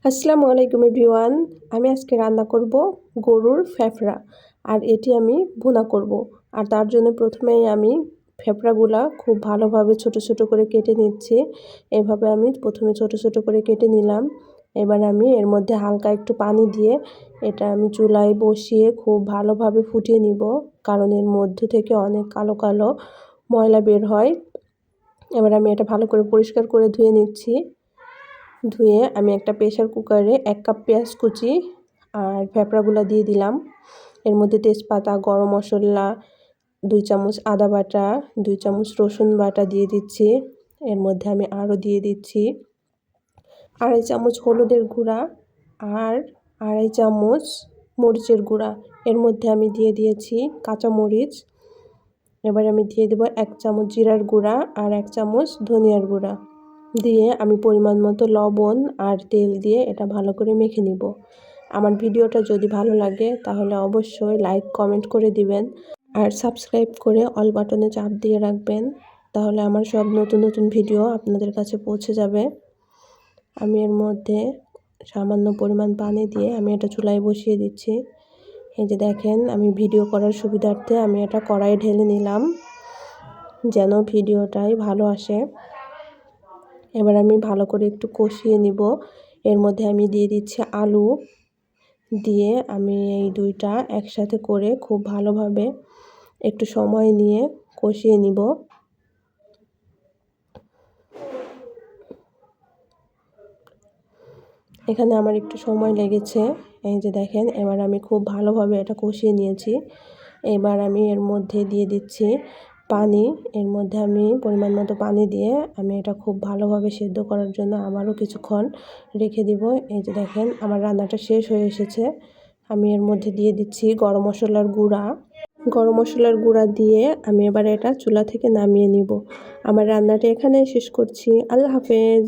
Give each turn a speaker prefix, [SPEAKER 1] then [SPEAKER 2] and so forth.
[SPEAKER 1] আসসালামু আলাইকুম এভরিওয়ান। আমি আজকে রান্না করব গরুর ফ্যাফড়া, আর এটি আমি ভুনা করব। আর তার জন্য প্রথমেই আমি ফ্যাফড়াগুলা খুব ভালোভাবে ছোট ছোট করে কেটে নিচ্ছি। এভাবে আমি প্রথমে ছোট ছোট করে কেটে নিলাম। এবার আমি এর মধ্যে হালকা একটু পানি দিয়ে এটা আমি চুলায় বসিয়ে খুব ভালোভাবে ফুটিয়ে নিব, কারণ এর মধ্য থেকে অনেক কালো কালো ময়লা বের হয়। এবার আমি এটা ভালো করে পরিষ্কার করে ধুয়ে নিচ্ছি। ধুয়ে আমি একটা প্রেসার কুকারে 1 কাপ পেঁয়াজ কুচি আর ফ্যাফড়াগুলো দিয়ে দিলাম। এর মধ্যে তেজপাতা, গরম মশলা, 2 চামচ আদা বাটা, 2 চামচ রসুন বাটা দিয়ে দিচ্ছি। এর মধ্যে আমি আরও দিয়ে দিচ্ছি 2.5 চামচ হলুদের গুঁড়া আর 2.5 চামচ মরিচের গুঁড়া। এর মধ্যে আমি দিয়ে দিয়েছি কাঁচা মরিচ। এবার আমি দিয়ে দেব 1 চামচ জিরার গুঁড়া আর 1 চামচ ধনিয়ার গুঁড়া দিয়ে আমি পরিমাণ মতো লবণ আর তেল দিয়ে এটা ভালো করে মেখে নিব। আমার ভিডিওটা যদি ভালো লাগে তাহলে অবশ্যই লাইক কমেন্ট করে দিবেন আর সাবস্ক্রাইব করে অল বাটনে চাপ দিয়ে রাখবেন, তাহলে আমার সব নতুন নতুন ভিডিও আপনাদের কাছে পৌঁছে যাবে। আমি এর মধ্যে সামান্য পরিমাণ পানি দিয়ে আমি এটা চুলায় বসিয়ে দিচ্ছি। এই যে দেখেন, আমি ভিডিও করার সুবিধার্থে আমি এটা কড়াইয়ে ঢেলে নিলাম যেন ভিডিওটাই ভালো আসে। এবার আমি ভালো করে একটু কষিয়ে নিব। এর মধ্যে আমি দিয়ে দিচ্ছি আলু, দিয়ে আমি এই দুইটা একসাথে করে খুব ভালোভাবে একটু সময় নিয়ে কষিয়ে নিব। এখানে আমার একটু সময় লেগেছে। এই যে দেখেন, এবার আমি খুব ভালোভাবে এটা কষিয়ে নিয়েছি। এবার আমি এর মধ্যে দিয়ে দিচ্ছি পানি। এর মধ্যে আমি পরিমাণ মতো পানি দিয়ে আমি এটা খুব ভালোভাবে সেদ্ধ করার জন্য আবারও কিছুক্ষণ রেখে দিব। এই যে দেখেন, আমার রান্নাটা শেষ হয়ে এসেছে। আমি এর মধ্যে দিয়ে দিচ্ছি গরম মশলার গুঁড়া। গরম মশলার গুঁড়া দিয়ে আমি এবার এটা চুলা থেকে নামিয়ে নিব। আমার রান্নাটা এখানেই শেষ করছি। আল্লাহ হাফেজ।